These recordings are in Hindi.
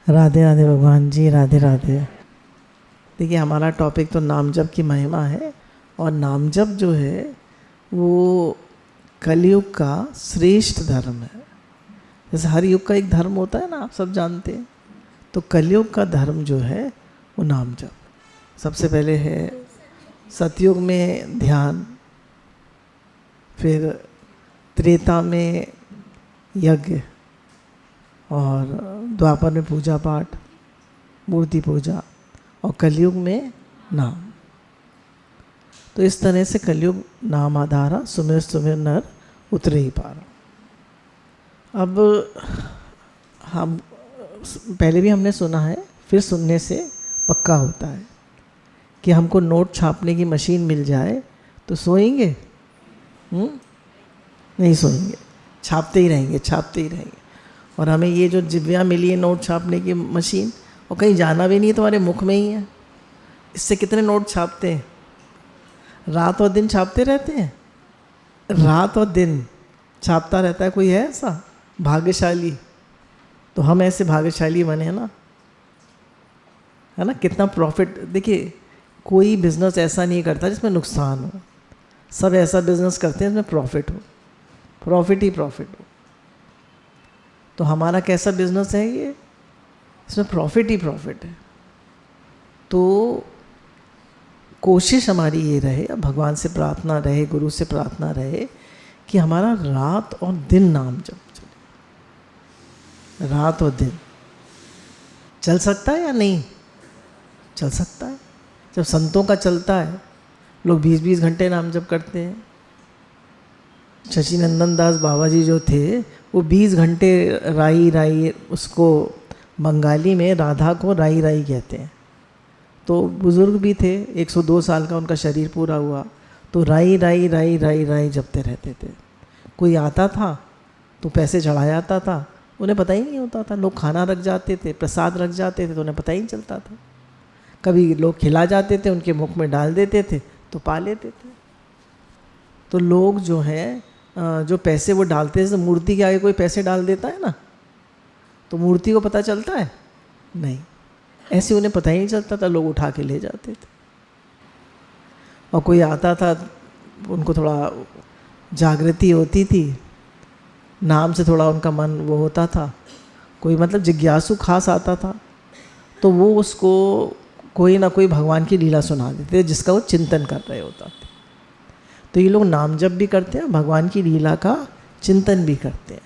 राधे राधे भगवान जी, राधे राधे। देखिए, हमारा टॉपिक तो नाम जप की महिमा है। और नाम जप जो है वो कलयुग का श्रेष्ठ धर्म है। जैसे हर युग का एक धर्म होता है ना, आप सब जानते हैं। तो कलयुग का धर्म जो है वो नाम जप। सबसे पहले है सतयुग में ध्यान, फिर त्रेता में यज्ञ, और द्वापर में पूजा पाठ, मूर्ति पूजा, और कलयुग में नाम। तो इस तरह से कलयुग नाम आधारा, सुमिर सुमिर नर उतरे ही पारा। अब हम पहले भी हमने सुना है, फिर सुनने से पक्का होता है कि हमको नोट छापने की मशीन मिल जाए तो सोएंगे? नहीं सोएंगे, छापते ही रहेंगे, छापते ही रहेंगे। और हमें ये जो जिव्या मिली है नोट छापने की मशीन, और कहीं जाना भी नहीं है, तुम्हारे मुख में ही है। इससे कितने नोट छापते हैं? रात और दिन छापते रहते हैं, रात और दिन छापता रहता है। कोई है ऐसा भाग्यशाली? तो हम ऐसे भाग्यशाली बने हैं ना, है ना। कितना प्रॉफिट। देखिए, कोई बिजनेस ऐसा नहीं करता जिसमें नुकसान हो। सब ऐसा बिजनेस करते हैं जिसमें प्रॉफिट हो, प्रॉफिट ही प्रॉफिट हो। तो हमारा कैसा बिजनेस है ये? इसमें प्रॉफिट ही प्रॉफिट है। तो कोशिश हमारी ये रहे, भगवान से प्रार्थना रहे, गुरु से प्रार्थना रहे कि हमारा रात और दिन नाम जप चले। रात और दिन चल सकता है या नहीं? चल सकता है। जब संतों का चलता है, लोग 20-20 घंटे नाम जप करते हैं। शशिनंदन दास बाबा जी जो थे, वो 20 घंटे राई राई, उसको बंगाली में राधा को राई राई कहते हैं। तो बुज़ुर्ग भी थे, 102 साल का उनका शरीर पूरा हुआ, तो राई राई राई राई राई जपते रहते थे। कोई आता था तो पैसे चढ़ा जाता था, उन्हें पता ही नहीं होता था। लोग खाना रख जाते थे, प्रसाद रख जाते थे, तो उन्हें पता ही नहीं चलता था। कभी लोग खिला जाते थे, उनके मुख में डाल देते थे तो पा लेते थे। तो लोग जो हैं, जो पैसे वो डालते थे, मूर्ति के आगे कोई पैसे डाल देता है ना, तो मूर्ति को पता चलता है? नहीं, ऐसे उन्हें पता ही नहीं चलता था, लोग उठा के ले जाते थे। और कोई आता था, उनको थोड़ा जागृति होती थी, नाम से थोड़ा उनका मन वो होता था, कोई मतलब जिज्ञासु खास आता था, तो वो उसको कोई ना कोई भगवान की लीला सुना देते जिसका वो चिंतन कर रहे होता थे। तो ये लोग नाम जप भी करते हैं, भगवान की लीला का चिंतन भी करते हैं,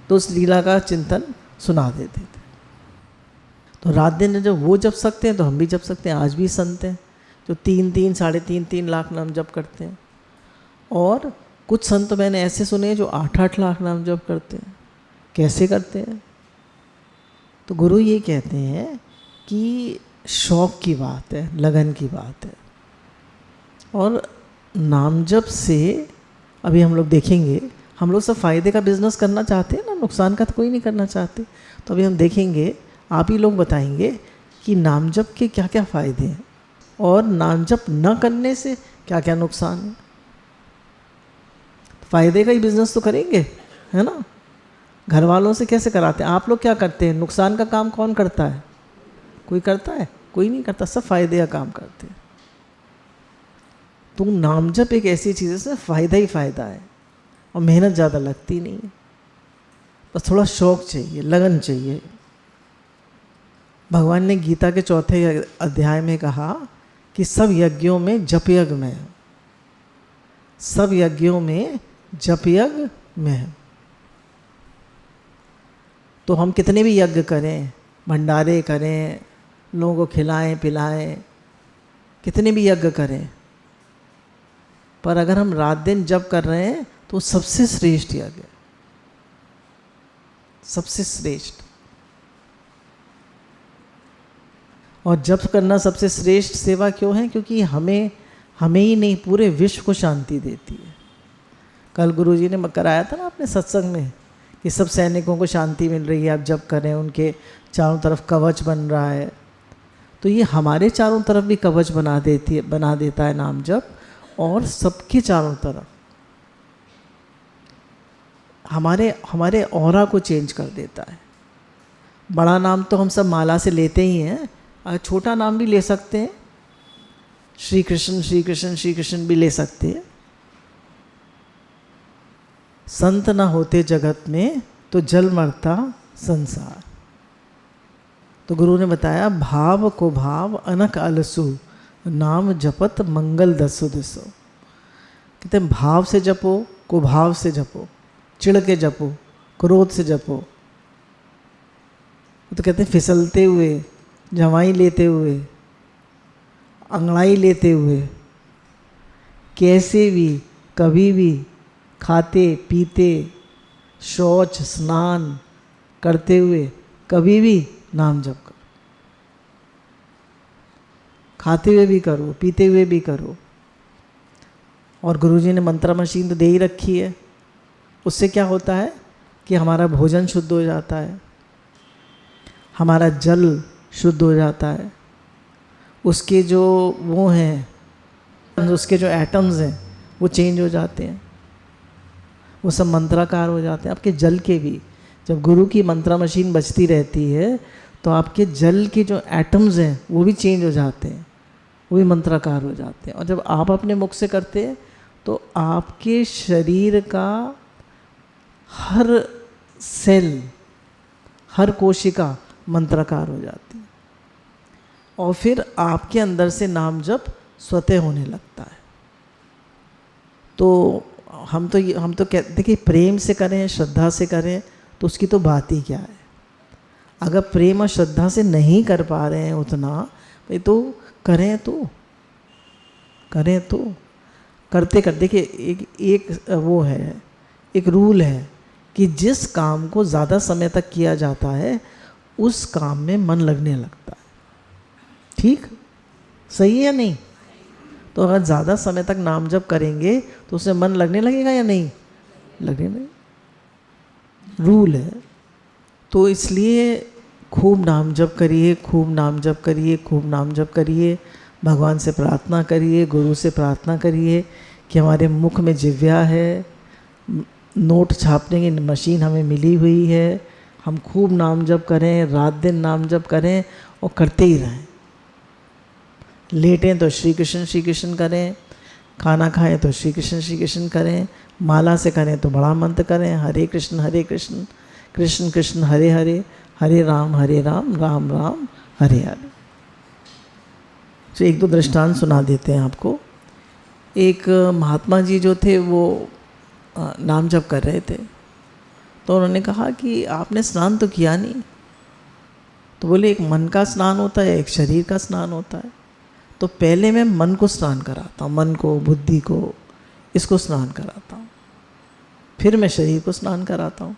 तो उस लीला का चिंतन सुना देते थे। तो रात दिन जब वो जप सकते हैं तो हम भी जप सकते हैं। आज भी संत हैं जो 3-3, 3.5 लाख नाम जप करते हैं। और कुछ संत मैंने ऐसे सुने हैं जो 8-8 लाख नाम जप करते हैं। कैसे करते हैं? तो गुरु ये कहते हैं कि शौक की बात है, लगन की बात है। और नाम जप से अभी हम लोग देखेंगे, हम लोग सब फ़ायदे का बिजनेस करना चाहते हैं ना, नुकसान का तो कोई नहीं करना चाहते। तो अभी हम देखेंगे, आप ही लोग बताएंगे कि नाम जप के क्या क्या फ़ायदे हैं और नाम जप न करने से क्या क्या नुकसान है। फ़ायदे का ही बिजनेस तो करेंगे, है ना। घर वालों से कैसे कराते हैं? आप लोग क्या करते हैं? नुकसान का काम कौन करता है? कोई करता है? कोई नहीं करता, सब फ़ायदे का काम करते हैं। तो नाम जप एक ऐसी चीज़ है जिसमें फ़ायदा ही फ़ायदा है, और मेहनत ज़्यादा लगती नहीं है, बस थोड़ा शौक़ चाहिए, लगन चाहिए। भगवान ने गीता के 4थे अध्याय में कहा कि सब यज्ञों में जप यज्ञ में है, सब यज्ञों में जप यज्ञ में है। तो हम कितने भी यज्ञ करें, भंडारे करें, लोगों को खिलाएं पिलाएं, कितने भी यज्ञ करें, पर अगर हम रात दिन जप कर रहे हैं तो सबसे श्रेष्ठ यज्ञ है, सबसे श्रेष्ठ। और जप करना सबसे श्रेष्ठ सेवा क्यों है? क्योंकि हमें ही नहीं, पूरे विश्व को शांति देती है। कल गुरुजी ने कराया था ना अपने सत्संग में कि सब सैनिकों को शांति मिल रही है, आप जप करें, उनके चारों तरफ कवच बन रहा है। तो ये हमारे चारों तरफ भी कवच बना देता है नाम जप, और सबके चारों तरफ हमारे ऑरा को चेंज कर देता है। बड़ा नाम तो हम सब माला से लेते ही हैं, और छोटा नाम भी ले सकते हैं, श्री कृष्ण श्री कृष्ण श्री कृष्ण भी ले सकते हैं। संत न होते जगत में तो जल मरता संसार। तो गुरु ने बताया, भाव को भाव अनक अलसु, नाम जपत मंगल दसो दिसो। कहते हैं भाव से जपो, कुभाव से जपो, चिढ़ के जपो, क्रोध से जपो। तो कहते हैं फिसलते हुए, जवाई लेते हुए, अंगड़ाई लेते हुए, कैसे भी, कभी भी, खाते पीते, शौच स्नान करते हुए कभी भी नाम जप करो। खाते हुए भी करो, पीते हुए भी करो। और गुरुजी ने मंत्र मशीन तो दे ही रखी है। उससे क्या होता है कि हमारा भोजन शुद्ध हो जाता है, हमारा जल शुद्ध हो जाता है, उसके जो वो हैं, उसके जो एटम्स हैं वो चेंज हो जाते हैं, वो सब मंत्राकार हो जाते हैं। आपके जल के भी, जब गुरु की मंत्रा मशीन बजती रहती है तो आपके जल के जो एटम्स हैं वो भी चेंज हो जाते हैं, वो भी मंत्राकार हो जाते हैं। और जब आप अपने मुख से करते हैं तो आपके शरीर का हर सेल, हर कोशिका मंत्राकार हो जाती है, और फिर आपके अंदर से नाम जप स्वतः होने लगता है। तो हम तो देखिए, प्रेम से करें, श्रद्धा से करें तो उसकी तो बात ही क्या है। अगर प्रेम और श्रद्धा से नहीं कर पा रहे हैं उतना, भाई तो करें तो करते करते। देखिए एक वो है, एक रूल है कि जिस काम को ज़्यादा समय तक किया जाता है उस काम में मन लगने लगता है। ठीक, सही है या नहीं? तो अगर ज़्यादा समय तक नाम जप करेंगे तो उसमें मन लगने लगेगा या नहीं लगेगा, रूल है। तो इसलिए खूब नाम जप करिए, खूब नाम जप करिए, खूब नाम जप करिए। भगवान से प्रार्थना करिए, गुरु से प्रार्थना करिए कि हमारे मुख में जिह्वा है, नोट छापने की मशीन हमें मिली हुई है, हम खूब नाम जप करें, रात दिन नाम जप करें और करते ही रहें। लेटें तो श्री कृष्ण करें, खाना खाएं तो श्री कृष्ण करें, माला से करें तो बड़ा मंत्र करें, हरे कृष्ण कृष्ण कृष्ण हरे हरे, हरे राम राम राम हरे हरे। तो एक दो दृष्टांत सुना देते हैं आपको। एक महात्मा जी जो थे वो नाम जप कर रहे थे, तो उन्होंने कहा कि आपने स्नान तो किया नहीं। तो बोले, एक मन का स्नान होता है, एक शरीर का स्नान होता है। तो पहले मैं मन को स्नान कराता हूँ, मन को, बुद्धि को, इसको स्नान कराता हूँ, फिर मैं शरीर को स्नान कराता हूँ।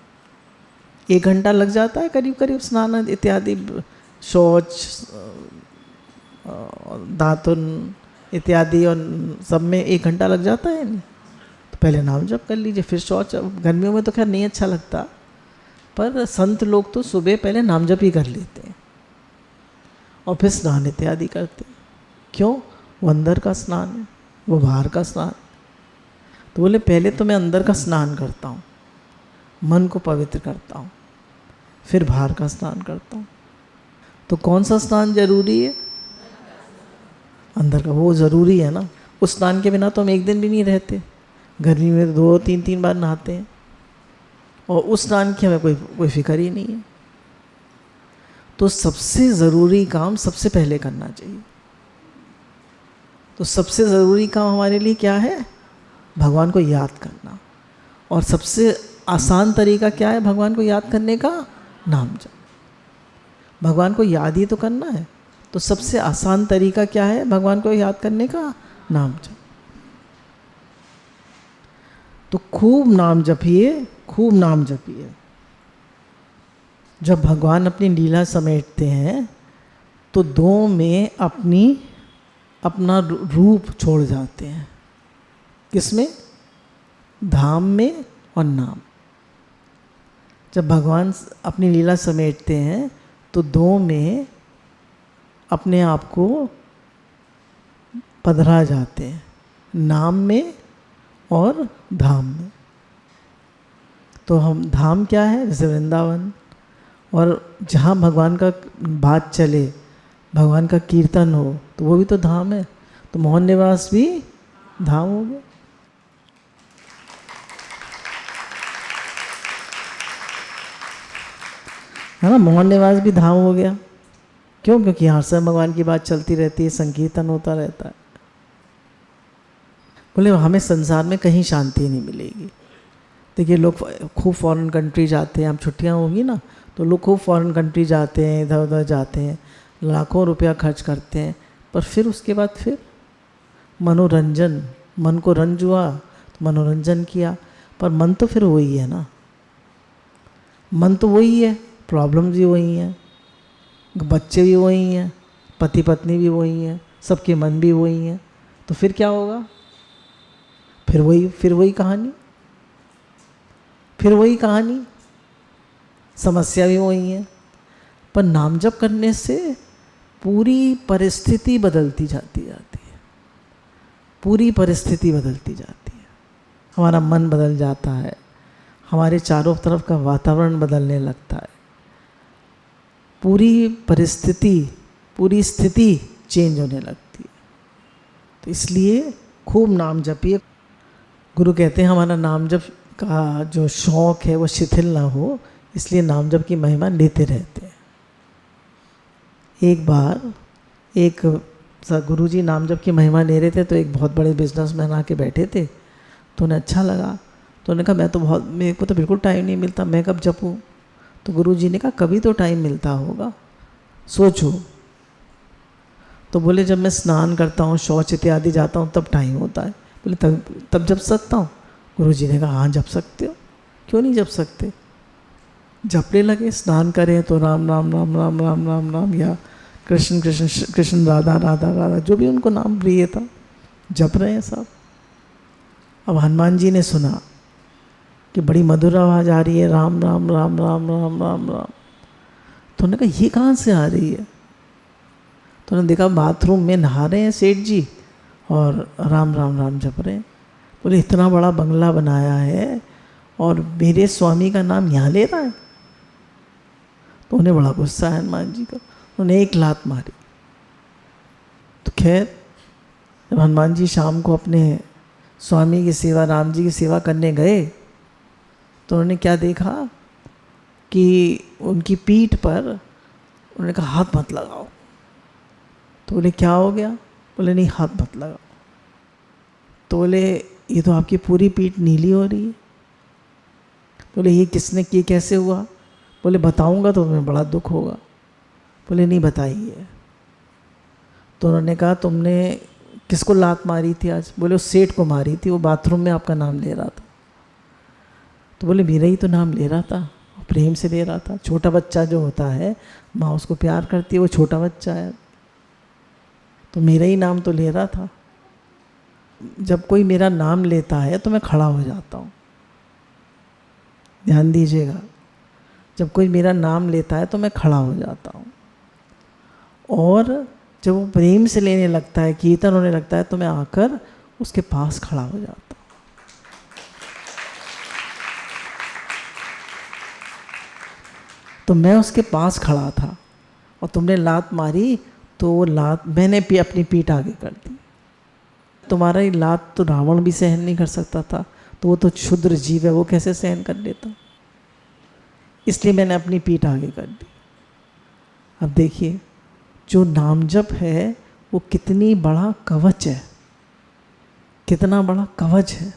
1 घंटा लग जाता है करीब करीब स्नान इत्यादि, शौच, दातुन इत्यादि और सब में 1 घंटा लग जाता है। तो पहले नाम जप कर लीजिए, फिर शौच। गर्मियों में तो खैर नहीं अच्छा लगता, पर संत लोग तो सुबह पहले नाम जप ही कर लेते हैं और फिर स्नान इत्यादि करते हैं। क्यों? वो अंदर का स्नान है, वो बाहर का स्नान। तो बोले, पहले तो मैं अंदर का स्नान करता हूँ, मन को पवित्र करता हूँ, फिर बाहर का स्नान करता हूँ। तो कौन सा स्नान जरूरी है? अंदर का, वो ज़रूरी है ना। उस स्नान के बिना तो हम एक दिन भी नहीं रहते। गर्मी में 2-3 बार नहाते हैं, और उस स्नान की हमें कोई फिक्र ही नहीं है। तो सबसे ज़रूरी काम सबसे पहले करना चाहिए। तो सबसे ज़रूरी काम हमारे लिए क्या है? भगवान को याद करना। और सबसे आसान तरीका क्या है भगवान को याद करने का? नाम जप। भगवान को याद ही तो करना है, तो सबसे आसान तरीका क्या है भगवान को याद करने का? नाम जप। तो खूब नाम जपिए, खूब नाम जपिए। जब भगवान अपनी लीला समेटते हैं तो 2 में अपना रूप छोड़ जाते हैं। किसमें? धाम में और नाम। जब भगवान अपनी लीला समेटते हैं तो 2 में अपने आप को पधरा जाते हैं, नाम में और धाम में। तो हम धाम क्या है? जैसे वृंदावन, और जहाँ भगवान का बात चले, भगवान का कीर्तन हो, तो वो भी तो धाम है। तो मोहन निवास भी धाम हो गया। है ना, मोहन निवास भी धाम हो गया। क्यों? क्योंकि यहाँ से भगवान की बात चलती रहती है, संकीर्तन होता रहता है। बोले हमें संसार में कहीं शांति नहीं मिलेगी। देखिए लोग खूब फॉरेन कंट्री जाते हैं, अब छुट्टियाँ होंगी ना तो लोग खूब फॉरेन कंट्री जाते हैं, इधर उधर जाते हैं, लाखों रुपया खर्च करते हैं, पर फिर उसके बाद फिर मनोरंजन, मन को रंज हुआ तो मनोरंजन किया, पर मन तो फिर वही है ना, मन तो वही है, प्रॉब्लम भी वही है, बच्चे भी वही हैं, पति पत्नी भी वही हैं, सबके मन भी वही हैं, तो फिर क्या होगा? फिर वही कहानी, फिर वही कहानी, समस्या भी वही है। पर नाम जप करने से पूरी परिस्थिति बदलती जाती है, पूरी परिस्थिति बदलती जाती है। हमारा मन बदल जाता है, हमारे चारों तरफ का वातावरण बदलने लगता है, पूरी परिस्थिति, पूरी स्थिति चेंज होने लगती है। तो इसलिए खूब नाम जपिए। गुरु कहते हैं हमारा नाम जप का जो शौक है वो शिथिल ना हो, इसलिए नाम जप की महिमा लेते रहते हैं। एक बार एक गुरुजी नाम जप की महिमा ले रहे थे, तो एक बहुत बड़े बिजनेसमैन आके बैठे थे, तो उन्हें अच्छा लगा, तो उन्होंने कहा मेरे को तो बिल्कुल टाइम नहीं मिलता, मैं कब जपूँ? तो गुरुजी ने कहा कभी तो टाइम मिलता होगा, सोचो। तो बोले जब मैं स्नान करता हूँ, शौच इत्यादि जाता हूँ, तब टाइम होता है। बोले तब जप सकता हूँ? गुरुजी ने कहा हाँ जप सकते हो, क्यों नहीं जप सकते? जपने लगे, स्नान करें तो राम राम राम राम राम राम राम, या कृष्ण कृष्ण कृष्ण राधा राधा राधा, जो भी उनको नाम प्रिय था, जप रहे हैं सब। अब हनुमान जी ने सुना कि बड़ी मधुर आवाज़ आ रही है, राम राम राम राम राम राम राम। तो उन्होंने कहा ये कहाँ से आ रही है? तो उन्होंने देखा बाथरूम में नहा रहे हैं सेठ जी और राम राम राम जप रहे हैं। बोले इतना बड़ा बंगला बनाया है और मेरे स्वामी का नाम यहाँ ले रहा है? तो उन्हें बड़ा गुस्सा है हनुमान जी का, उन्होंने एक लात मारी। तो खैर जब हनुमान जी शाम को अपने स्वामी की सेवा, राम जी की सेवा करने गए, तो उन्होंने क्या देखा कि उनकी पीठ पर उन्होंने कहा हाथ मत लगाओ। तो बोले क्या हो गया? बोले नहीं हाथ मत लगाओ। तो बोले ये तो आपकी पूरी पीठ नीली हो रही है। बोले ये किसने किए, कैसे हुआ? बोले बताऊंगा तो तुम्हें बड़ा दुख होगा। बोले नहीं बताइए। तो उन्होंने कहा तुमने किसको लात मारी थी आज? बोले उस सेठ को मारी थी, वो बाथरूम में आपका नाम ले रहा था। तो बोले मेरा ही तो नाम ले रहा था, प्रेम से ले रहा था। छोटा बच्चा जो होता है, माँ उसको प्यार करती है, वो छोटा बच्चा है, तो मेरा ही नाम तो ले रहा था। जब कोई मेरा नाम लेता है तो मैं खड़ा हो जाता हूँ, ध्यान दीजिएगा। जब कोई मेरा नाम लेता है तो मैं खड़ा हो जाता हूँ, और जब वो प्रेम से लेने लगता है, कीर्तन होने लगता है, तो मैं आकर उसके पास खड़ा हो जाता हूँ। तो मैं उसके पास खड़ा था और तुमने लात मारी, तो वो लात मैंने अपनी पीठ आगे कर दी। तुम्हारा ये लात तो रावण भी सहन नहीं कर सकता था, तो वो तो क्षुद्र जीव है, वो कैसे सहन कर लेता? इसलिए मैंने अपनी पीठ आगे कर दी। अब देखिए जो नाम जप है वो कितनी बड़ा कवच है, कितना बड़ा कवच है,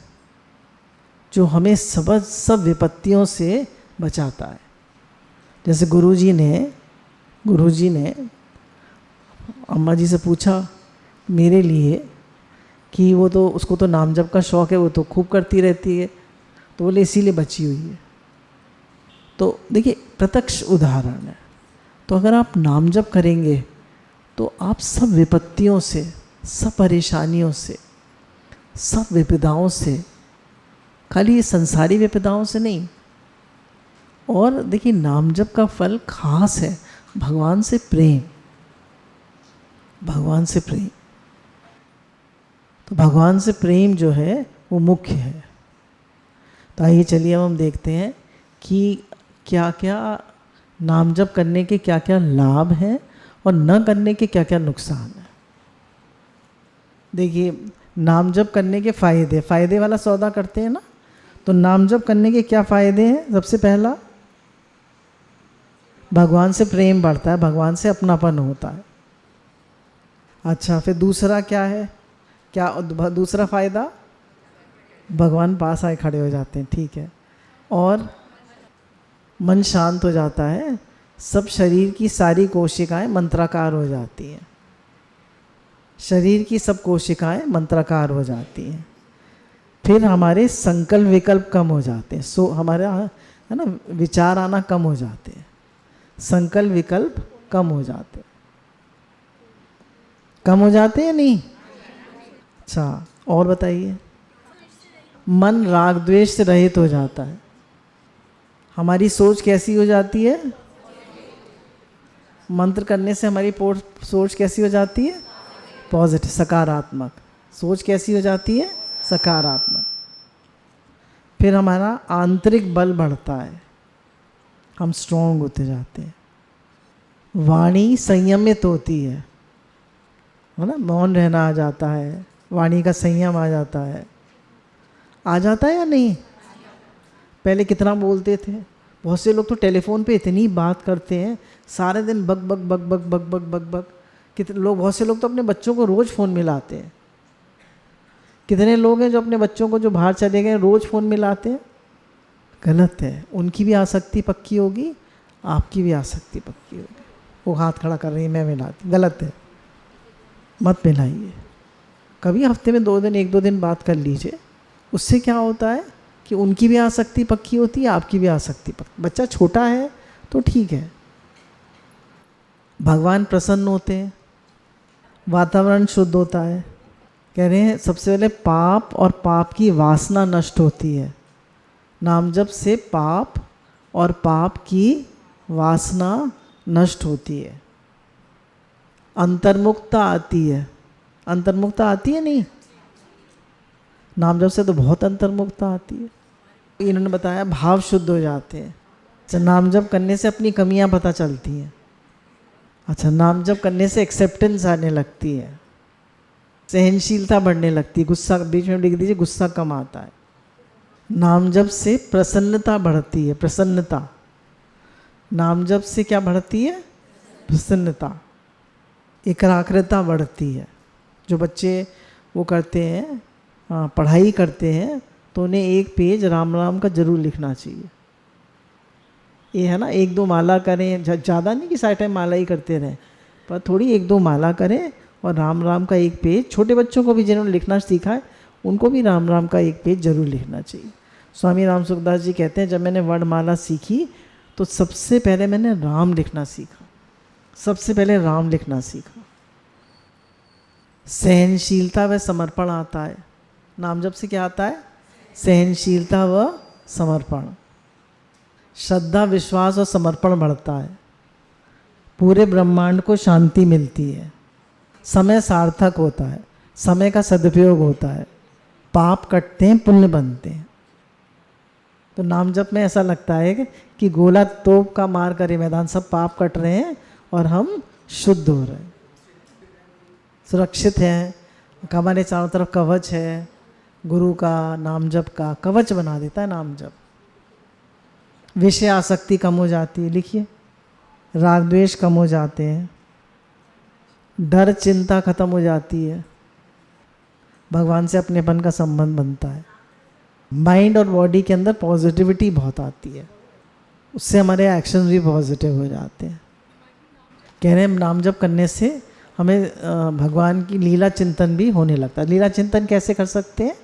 जो हमें सब विपत्तियों से बचाता है। जैसे गुरुजी ने अम्मा जी से पूछा मेरे लिए कि वो तो उसको तो नाम जप का शौक़ है, वो तो खूब करती रहती है, तो बोले इसीलिए बची हुई है। तो देखिए प्रत्यक्ष उदाहरण है। तो अगर आप नाम जप करेंगे तो आप सब विपत्तियों से, सब परेशानियों से, सब विपदाओं से, खाली ये संसारी विपदाओं से नहीं। और देखिए नाम जप का फल खास है, भगवान से प्रेम, भगवान से प्रेम। तो भगवान से प्रेम जो है वो मुख्य है। तो आइए चलिए हम देखते हैं कि क्या क्या नाम जप करने के क्या क्या लाभ हैं और न करने के क्या क्या नुकसान है। देखिए, नाम जप करने के फायदे वाला सौदा करते हैं ना, तो नाम जप करने के क्या फ़ायदे हैं? सबसे पहला, भगवान से प्रेम बढ़ता है, भगवान से अपनापन होता है। अच्छा, फिर दूसरा क्या है? क्या दूसरा फ़ायदा? भगवान पास आए खड़े हो जाते हैं, ठीक है। और मन शांत हो जाता है, सब शरीर की सारी कोशिकाएं मंत्राकार हो जाती हैं, शरीर की सब कोशिकाएं मंत्राकार हो जाती हैं। फिर हमारे संकल्प विकल्प कम हो जाते हैं, हमारा है ना विचार आना कम हो जाते हैं, संकल्प विकल्प कम हो जाते हैं। कम हो जाते हैं नहीं? अच्छा, और बताइए। मन राग द्वेष से रहित हो जाता है। हमारी सोच कैसी हो जाती है? मंत्र करने से हमारी सोच कैसी हो जाती है? पॉजिटिव, सकारात्मक। सोच कैसी हो जाती है? सकारात्मक। फिर हमारा आंतरिक बल बढ़ता है, हम स्ट्रॉन्ग होते जाते हैं। वाणी संयमित होती है ना, मौन रहना आ जाता है, वाणी का संयम आ जाता है। आ जाता है या नहीं? पहले कितना बोलते थे, बहुत से लोग तो टेलीफोन पे इतनी बात करते हैं, सारे दिन बक बक बक बक बक बक बक बक। कितने लोग, बहुत से लोग तो अपने बच्चों को रोज़ फ़ोन मिलाते हैं। कितने लोग हैं जो अपने बच्चों को जो बाहर चले गए रोज़ फ़ोन मिलाते हैं? गलत है। उनकी भी आसक्ति पक्की होगी, आपकी भी आसक्ति पक्की होगी। वो हाथ खड़ा कर रही है, मैं मिलाती, गलत है, मत मिलाइए। कभी हफ्ते में 2 दिन, 1-2 दिन बात कर लीजिए। उससे क्या होता है कि उनकी भी आसक्ति पक्की होती है, आपकी भी आसक्ति पक्की। बच्चा छोटा है तो ठीक है, भगवान प्रसन्न होते हैं, वातावरण शुद्ध होता है। कह रहे हैं सबसे पहले पाप और पाप की वासना नष्ट होती है। नाम जप से पाप और पाप की वासना नष्ट होती है। अंतर्मुक्ता आती है। अंतर्मुक्ता आती है नहीं? नाम जप से तो बहुत अंतर्मुक्ता आती है। इन्होंने बताया भाव शुद्ध हो जाते हैं। अच्छा, नाम जप करने से अपनी कमियां पता चलती हैं। अच्छा, नाम जप करने से एक्सेप्टेंस आने लगती है, सहनशीलता बढ़ने लगती है, गुस्सा बीच में लिख दीजिए, गुस्सा कम आता है। नाम जप से प्रसन्नता बढ़ती है, प्रसन्नता। नाम जप से क्या बढ़ती है? प्रसन्नता। एकाग्रता बढ़ती है। जो बच्चे वो करते हैं, पढ़ाई करते हैं, तो उन्हें 1 पेज राम राम का जरूर लिखना चाहिए। ये है ना, 1-2 माला करें, ज़्यादा नहीं कि सारे टाइम माला ही करते रहें, पर थोड़ी 1-2 माला करें और राम राम का 1 पेज। छोटे बच्चों को भी जिन्होंने लिखना सीखा है उनको भी राम राम का 1 पेज जरूर लिखना चाहिए। स्वामी राम सुखदास जी कहते हैं, जब मैंने वर्णमाला सीखी तो सबसे पहले मैंने राम लिखना सीखा, सबसे पहले राम लिखना सीखा। सहनशीलता व समर्पण आता है। नाम जप से क्या आता है? सहनशीलता व समर्पण। श्रद्धा, विश्वास और समर्पण बढ़ता है। पूरे ब्रह्मांड को शांति मिलती है। समय सार्थक होता है, समय का सदुपयोग होता है, पाप कटते हैं, पुण्य बनते हैं। तो नाम जप में ऐसा लगता है कि गोला तोप का मार करे मैदान, सब पाप कट रहे हैं और हम शुद्ध हो रहे हैं, सुरक्षित हैं। हमारे चारों तरफ कवच है, गुरु का, नाम जप का कवच बना देता है नाम जप। विषय आसक्ति कम हो जाती है, लिखिए, राग द्वेष कम हो जाते हैं, डर चिंता खत्म हो जाती है, भगवान से अपनेपन का संबंध बनता है, माइंड और बॉडी के अंदर पॉजिटिविटी बहुत आती है, उससे हमारे एक्शन भी पॉजिटिव हो जाते हैं। कह रहे हैं नाम जप करने से हमें भगवान की लीला चिंतन भी होने लगता है। लीला चिंतन कैसे कर सकते हैं?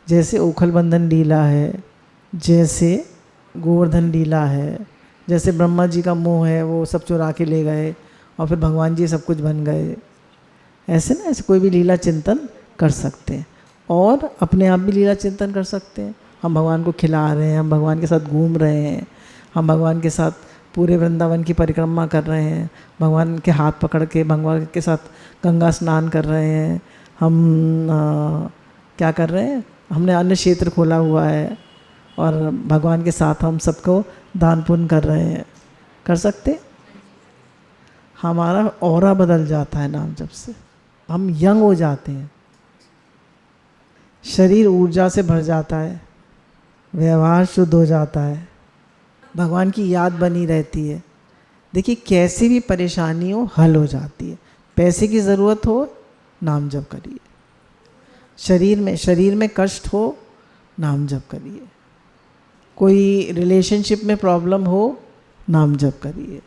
जैसे ओखल बंधन लीला है, जैसे गोवर्धन लीला है, जैसे ब्रह्मा जी का मोह है, वो सब चुरा के ले गए और फिर भगवान जी सब कुछ बन गए। ऐसे ना, ऐसे कोई भी लीला चिंतन कर सकते हैं और अपने आप भी लीला चिंतन कर सकते हैं। हम भगवान को खिला रहे हैं, हम भगवान के साथ घूम रहे हैं, हम भगवान के साथ पूरे वृंदावन की परिक्रमा कर रहे हैं, भगवान के हाथ पकड़ के भगवान के साथ गंगा स्नान कर रहे हैं। हम क्या कर रहे हैं? हमने अन्न क्षेत्र खोला हुआ है और भगवान के साथ हम सबको दान पुण्य कर रहे हैं। कर सकते? हमारा ऑरा बदल जाता है नाम जप से, हम यंग हो जाते हैं, शरीर ऊर्जा से भर जाता है, व्यवहार शुद्ध हो जाता है, भगवान की याद बनी रहती है। देखिए कैसी भी परेशानी हो हल हो जाती है। पैसे की ज़रूरत हो नाम जप करिए, शरीर में कष्ट हो नाम जप करिए, कोई रिलेशनशिप में प्रॉब्लम हो नाम जप करिए।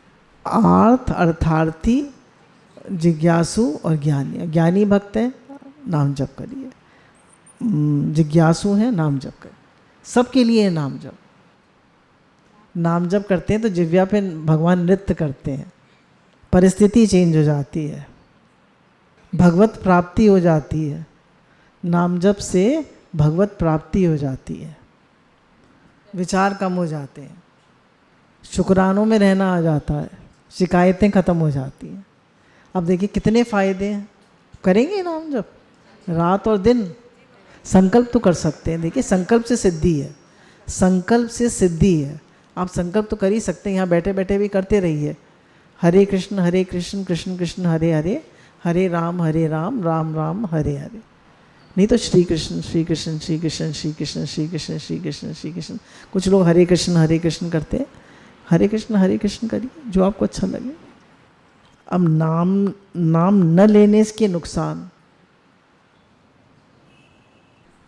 अर्थार्थी, जिज्ञासु और ज्ञानी, ज्ञानी भक्त है नाम जप करिए, जिज्ञासु हैं नाम जप करिए, सबके लिए है नाम जप। नाम जप करते हैं तो जिव्या पे भगवान नृत्य करते हैं, परिस्थिति चेंज हो जाती है, भगवत प्राप्ति हो जाती है। नाम जप से भगवत प्राप्ति हो जाती है, विचार कम हो जाते हैं, शुक्रानों में रहना आ जाता है, शिकायतें ख़त्म हो जाती हैं। अब देखिए कितने फ़ायदे हैं। करेंगे नाम जप रात और दिन, संकल्प तो कर सकते हैं। देखिए संकल्प से सिद्धि है, संकल्प से सिद्धि है। आप संकल्प तो कर ही सकते हैं, यहाँ बैठे बैठे भी करते रहिए। हरे कृष्ण कृष्ण कृष्ण हरे हरे, हरे राम राम राम हरे हरे। नहीं तो श्री कृष्ण श्री कृष्ण श्री कृष्ण श्री कृष्ण श्री कृष्ण श्री कृष्ण श्री कृष्ण। कुछ लोग हरे कृष्ण करते हैं, हरे कृष्ण करिए जो आपको अच्छा लगे। अब नाम न लेने के नुकसान,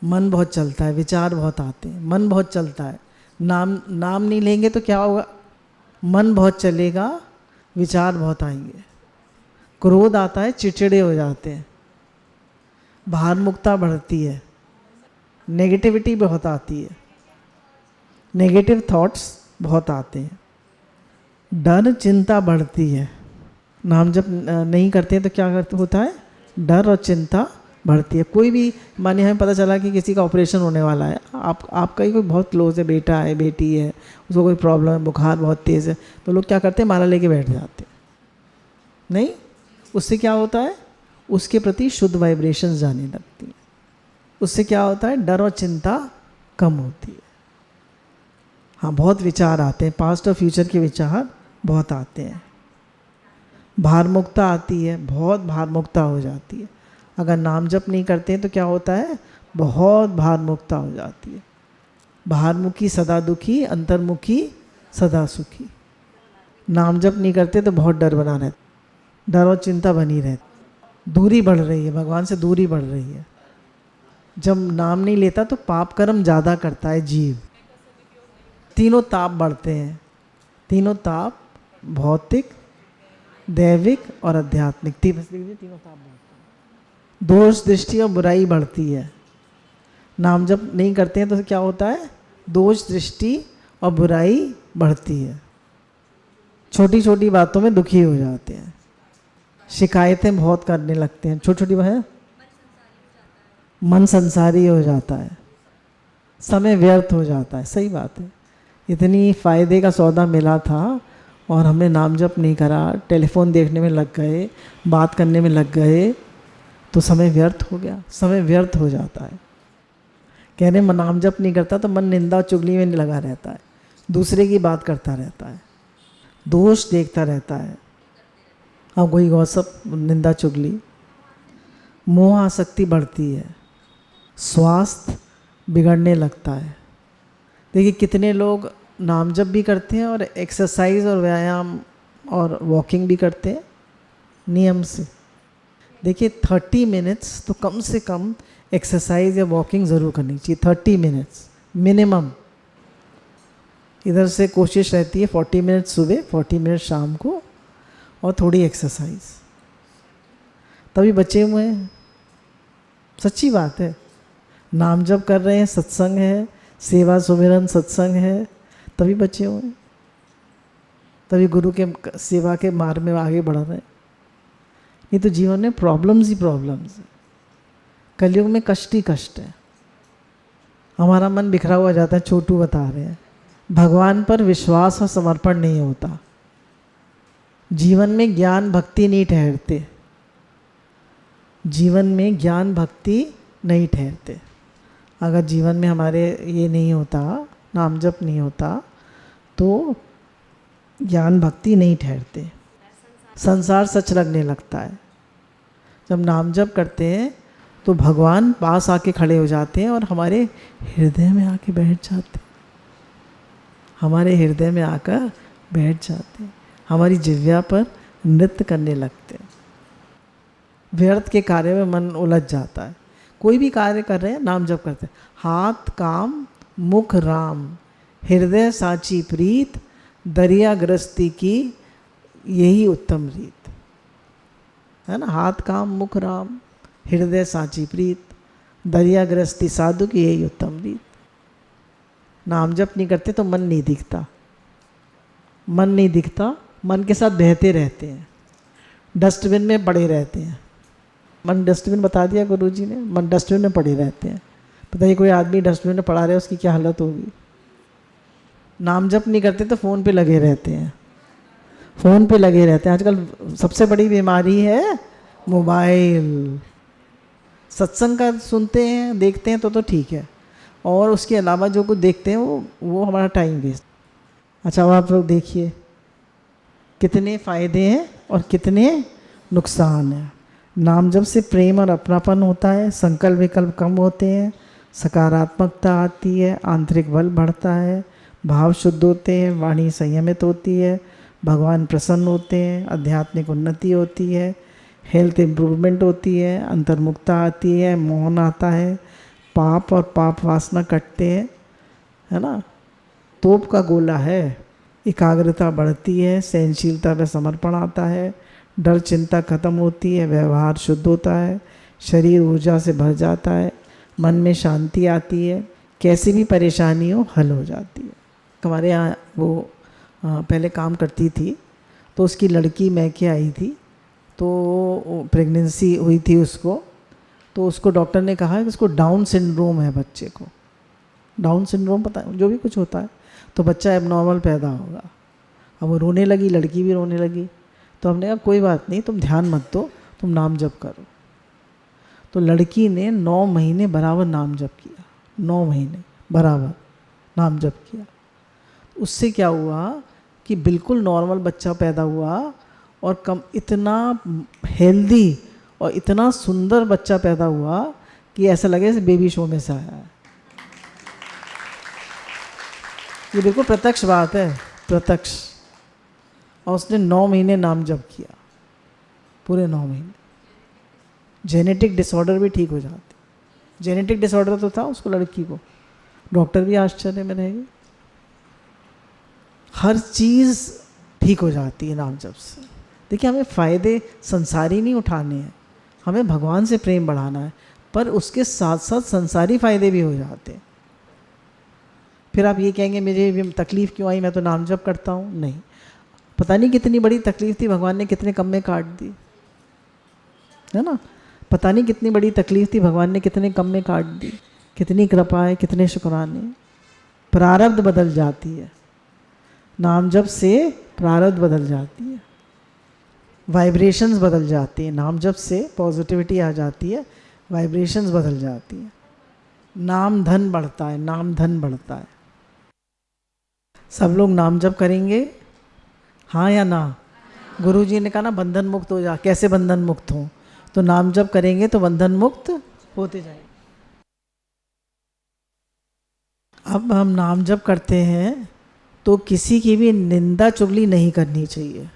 मन बहुत चलता है, विचार बहुत आते हैं, मन बहुत चलता है। नाम नहीं लेंगे तो क्या होगा? मन बहुत चलेगा, विचार बहुत आएंगे, क्रोध आता है, चिड़चिड़े हो जाते हैं, भारमुक्ता बढ़ती है, नेगेटिविटी बहुत आती है, नेगेटिव थॉट्स बहुत आते हैं, डर चिंता बढ़ती है। नाम जब नहीं करते हैं तो क्या होता है? डर और चिंता बढ़ती है। कोई भी, माने हमें पता चला कि किसी का ऑपरेशन होने वाला है, आपका ही कोई बहुत क्लोज है, बेटा है, बेटी है, उसको कोई प्रॉब्लम है, बुखार बहुत तेज़ है, तो लोग क्या करते हैं? माला लेके बैठ जाते हैं। नहीं, उससे क्या होता है? उसके प्रति शुद्ध वाइब्रेशंस जाने लगती हैं। उससे क्या होता है? डर और चिंता कम होती है। हाँ, बहुत विचार आते हैं, पास्ट और फ्यूचर के विचार बहुत आते हैं। भारमुक्ता आती है, बहुत भारमुक्ता हो जाती है। अगर नाम जप नहीं करते हैं तो क्या होता है? बहुत भारमुक्ता हो जाती है। बाहरमुखी सदा दुखी, अंतर्मुखी सदा सुखी। नाम जप नहीं करते तो बहुत डर बना रहता, डर और चिंता बनी रहती, दूरी बढ़ रही है, भगवान से दूरी बढ़ रही है। जब नाम नहीं लेता तो पाप कर्म ज़्यादा करता है जीव, तीनों ताप बढ़ते हैं। तीनों ताप, भौतिक, दैविक और आध्यात्मिक, तीनों ताप बढ़ते हैं। दोष दृष्टि और बुराई बढ़ती है। नाम जप नहीं करते हैं तो क्या होता है? दोष दृष्टि और बुराई बढ़ती है, छोटी छोटी बातों में दुखी हो जाते हैं, शिकायतें बहुत करने लगते हैं, छोटी छोटी बातें, मन संसारी हो जाता है, समय व्यर्थ हो जाता है। सही बात है, इतनी फ़ायदे का सौदा मिला था और हमने नाम जप नहीं करा, टेलीफोन देखने में लग गए, बात करने में लग गए, तो समय व्यर्थ हो गया। समय व्यर्थ हो जाता है। कह रहे नाम जप नहीं करता तो मन निंदा और चुगली में लगा रहता है, दूसरे की बात करता रहता है, दोष देखता रहता है। हाँ, कोई गॉसिप, निंदा चुगली, मोह आसक्ति बढ़ती है, स्वास्थ्य बिगड़ने लगता है। देखिए कितने लोग नाम जप भी करते हैं और एक्सरसाइज और व्यायाम और वॉकिंग भी करते हैं नियम से। देखिए 30 मिनट्स तो कम से कम एक्सरसाइज या वॉकिंग ज़रूर करनी चाहिए, 30 मिनट्स मिनिमम। इधर से कोशिश रहती है 40 मिनट सुबह, 40 मिनट शाम को, और थोड़ी एक्सरसाइज, तभी बचे हुए हैं। सच्ची बात है, नाम जप कर रहे हैं, सत्संग है, सेवा सुमिरन सत्संग है, तभी बचे हुए हैं, तभी गुरु के सेवा के मार्ग में आगे बढ़ रहे हैं। नहीं तो जीवन में प्रॉब्लम्स ही प्रॉब्लम्स है। कलयुग में कष्ट ही कष्ट है, हमारा मन बिखरा हुआ जाता है। छोटू बता रहे हैं, भगवान पर विश्वास और समर्पण नहीं होता, जीवन में ज्ञान भक्ति नहीं ठहरते, जीवन में ज्ञान भक्ति नहीं ठहरते। अगर जीवन में हमारे ये नहीं होता, नाम जप नहीं होता, तो ज्ञान भक्ति नहीं ठहरते, संसार सच लगने लगता है। जब नाम जप करते हैं तो भगवान पास आके खड़े हो जाते हैं और हमारे हृदय में आके बैठ जाते हैं, हमारे हृदय में आकर बैठ जाते हैं, हमारी जिह्वा पर नृत्य करने लगते हैं। व्यर्थ के कार्य में मन उलझ जाता है। कोई भी कार्य कर रहे हैं, नाम जप करते हैं, हाथ काम मुख राम, हृदय साची प्रीत, दरिया गृहस्थी की यही उत्तम रीत, है ना। हाथ काम मुख राम, हृदय साची प्रीत, दरिया गृहस्थी साधु की यही उत्तम रीत। नाम जप नहीं करते तो मन नहीं दिखता, मन नहीं दिखता, मन के साथ बहते रहते हैं, डस्टबिन में पड़े रहते हैं। मन डस्टबिन बता दिया गुरुजी ने, मन डस्टबिन में पड़े रहते हैं। पता ही कोई आदमी डस्टबिन में पड़ा रहे उसकी क्या हालत होगी। नाम जप नहीं करते तो फ़ोन पे लगे रहते हैं, फ़ोन पे लगे रहते हैं। आजकल सबसे बड़ी बीमारी है मोबाइल। सत्संग का सुनते हैं देखते हैं तो ठीक है, और उसके अलावा जो कुछ देखते हैं वो हमारा टाइम वेस्ट। अच्छा, अब आप लोग देखिए कितने फ़ायदे हैं और कितने नुकसान हैं। नाम जप से प्रेम और अपनापन होता है, संकल्प विकल्प कम होते हैं, सकारात्मकता आती है, आंतरिक बल बढ़ता है, भाव शुद्ध होते हैं, वाणी संयमित होती है, भगवान प्रसन्न होते हैं, आध्यात्मिक उन्नति होती है, हेल्थ इम्प्रूवमेंट होती है, अंतर्मुक्ता आती है, मोहन आता है, पाप और पाप वासना कटते हैं, है ना। तोप का गोला है, एकाग्रता बढ़ती है, सहनशीलता में समर्पण आता है, डर चिंता खत्म होती है, व्यवहार शुद्ध होता है, शरीर ऊर्जा से भर जाता है, मन में शांति आती है, कैसी भी परेशानी हो हल हो जाती है। हमारे यहाँ वो पहले काम करती थी तो उसकी लड़की मैके आई थी, तो प्रेगनेंसी हुई थी उसको, तो उसको डॉक्टर ने कहा कि उसको डाउन सिंड्रोम है बच्चे को। डाउन सिंड्रोम पता है, जो भी कुछ होता है, तो बच्चा एबनॉर्मल पैदा होगा। अब वो रोने लगी, लड़की भी रोने लगी, तो हमने कहा कोई बात नहीं, तुम ध्यान मत दो, तुम नाम जप करो। तो लड़की ने 9 महीने बराबर नाम जप किया, 9 महीने बराबर नाम जप किया। उससे क्या हुआ कि बिल्कुल नॉर्मल बच्चा पैदा हुआ, और इतना हेल्दी और इतना सुंदर बच्चा पैदा हुआ कि ऐसा लगे जैसे बेबी शो में से आया है। ये बिल्कुल प्रत्यक्ष बात है, प्रत्यक्ष। और उसने 9 महीने नाम जप किया, पूरे 9 महीने। जेनेटिक डिसऑर्डर भी ठीक हो जाते। जेनेटिक डिसऑर्डर तो था उसको, लड़की को, डॉक्टर भी आश्चर्य में रह गए। हर चीज़ ठीक हो जाती है नाम जप से। देखिए, हमें फ़ायदे संसारी नहीं उठाने हैं, हमें भगवान से प्रेम बढ़ाना है, पर उसके साथ साथ संसारी फ़ायदे भी हो जाते हैं। फिर आप ये कहेंगे मुझे तकलीफ़ क्यों आई, मैं तो नाम जप करता हूँ। नहीं, पता नहीं कितनी बड़ी तकलीफ़ थी, भगवान ने कितने कम में काट दी, है ना। पता नहीं कितनी बड़ी तकलीफ़ थी, भगवान ने कितने कम में काट दी। कितनी कृपा है, कितने शुक्राने। प्रारब्ध बदल जाती है, नाम जप से प्रारब्ध बदल जाती है, वाइब्रेशंस बदल जाती हैं। नाम जप से पॉजिटिविटी आ जाती है, वाइब्रेशंस बदल जाती है, नाम धन बढ़ता है, नाम धन बढ़ता है। सब लोग नाम जप करेंगे, हाँ या ना? गुरुजी ने कहा ना बंधन मुक्त हो जा। कैसे बंधन मुक्त हो? तो नाम जप करेंगे तो बंधन मुक्त होते जाएंगे। अब हम नाम जप करते हैं तो किसी की भी निंदा चुगली नहीं करनी चाहिए,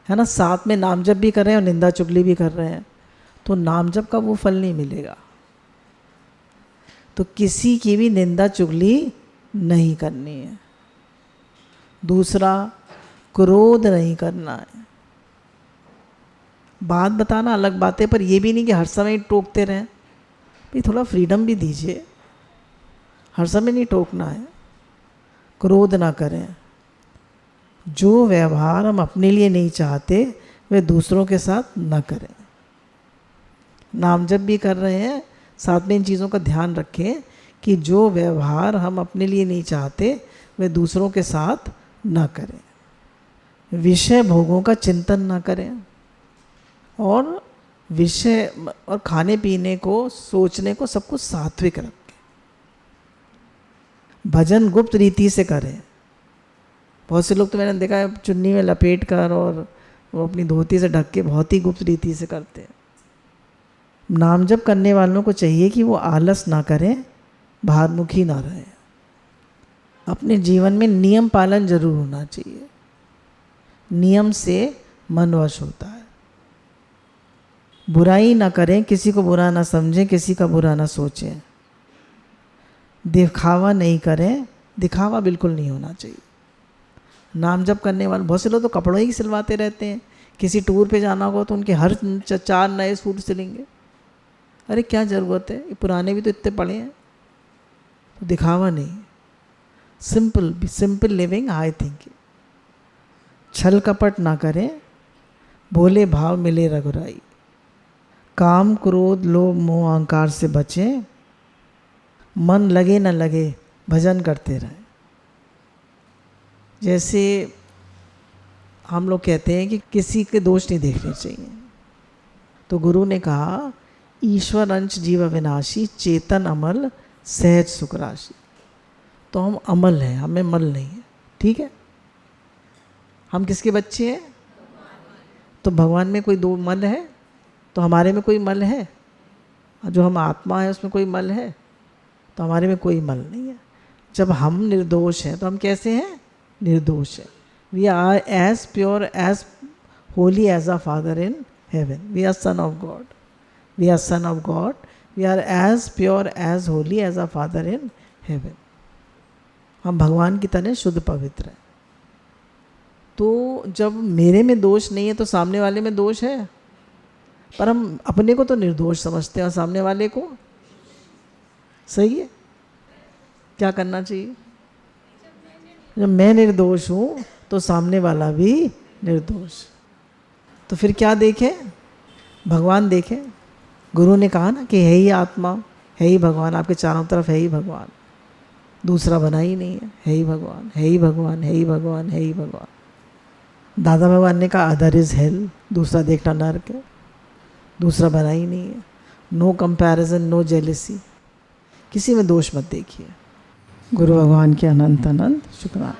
है ना। साथ में नाम जप भी कर रहे हैं और निंदा चुगली भी कर रहे हैं, तो नाम जप का वो फल नहीं मिलेगा। तो किसी की भी निंदा चुगली नहीं करनी है। दूसरा, क्रोध नहीं करना है। बात बताना अलग बात है, पर ये भी नहीं कि हर समय टोकते रहें। भाई थोड़ा फ्रीडम भी दीजिए, हर समय नहीं टोकना है। क्रोध ना करें। जो व्यवहार हम अपने लिए नहीं चाहते वे दूसरों के साथ न करें। नाम जप भी कर रहे हैं, साथ में इन चीज़ों का ध्यान रखें कि जो व्यवहार हम अपने लिए नहीं चाहते वे दूसरों के साथ न करें। विषय भोगों का चिंतन न करें, और विषय और खाने पीने को, सोचने को, सब कुछ सात्विक रखें। भजन गुप्त रीति से करें, बहुत से लोग तो मैंने देखा है चुन्नी में लपेट कर और वो अपनी धोती से ढक के बहुत ही गुप्त रीति से करते हैं। नाम जप करने वालों को चाहिए कि वो आलस ना करें, भारमुखी ना रहे। अपने जीवन में नियम पालन जरूर होना चाहिए। नियम से मन वश होता है। बुराई ना करें, किसी को बुरा ना समझें, किसी का बुरा ना सोचें। दिखावा नहीं करें, दिखावा बिल्कुल नहीं होना चाहिए। नाम जप करने वाले बहुत से लोग तो कपड़ों ही सिलवाते रहते हैं। किसी टूर पे जाना होगा तो उनके हर 4 नए सूट सिलेंगे। अरे क्या ज़रूरत है, ये पुराने भी तो इतने पड़े हैं। तो दिखावा नहीं, सिंपल लिविंग, हाई थिंकिंग। छल कपट ना करें, भोले भाव मिले रघुराई। काम क्रोध लोभ मोह अहंकार से बचें। मन लगे न लगे भजन करते रहें। जैसे हम लोग कहते हैं कि किसी के दोष नहीं देखने चाहिए, तो गुरु ने कहा ईश्वर अंश जीव अविनाशी, चेतन अमल सहज सुख राशि। तो हम अमल हैं, हमें मल नहीं है। ठीक है, हम किसके बच्चे हैं? तो भगवान में कोई दो मल है? तो हमारे में कोई मल है? जो हम आत्मा है उसमें कोई मल है? तो हमारे में कोई मल नहीं है। जब हम निर्दोष हैं तो हम कैसे हैं? निर्दोष है। We are as pure as holy as a father in heaven. We are son of God. We are son of God. We are as pure as holy as a father in heaven. हम भगवान की तरह शुद्ध पवित्र हैं। तो जब मेरे में दोष नहीं है तो सामने वाले में दोष है। पर हम अपने को तो निर्दोष समझते हैं और सामने वाले को सही है। क्या करना चाहिए? जब मैं निर्दोष हूँ तो सामने वाला भी निर्दोष। तो फिर क्या देखें? भगवान देखें। गुरु ने कहा ना कि है ही आत्मा, है ही भगवान, आपके चारों तरफ है ही भगवान, दूसरा बना ही नहीं है ही भगवान, है ही भगवान, है ही भगवान, है ही भगवान। दादा भगवान ने कहा अदर इज़ हेल, दूसरा देखना नरक है, दूसरा बना ही नहीं है। नो कंपैरिजन, नो जेलसी, किसी में दोष मत देखिए। गुरु भगवान के अनंत अनंत शुक्राना।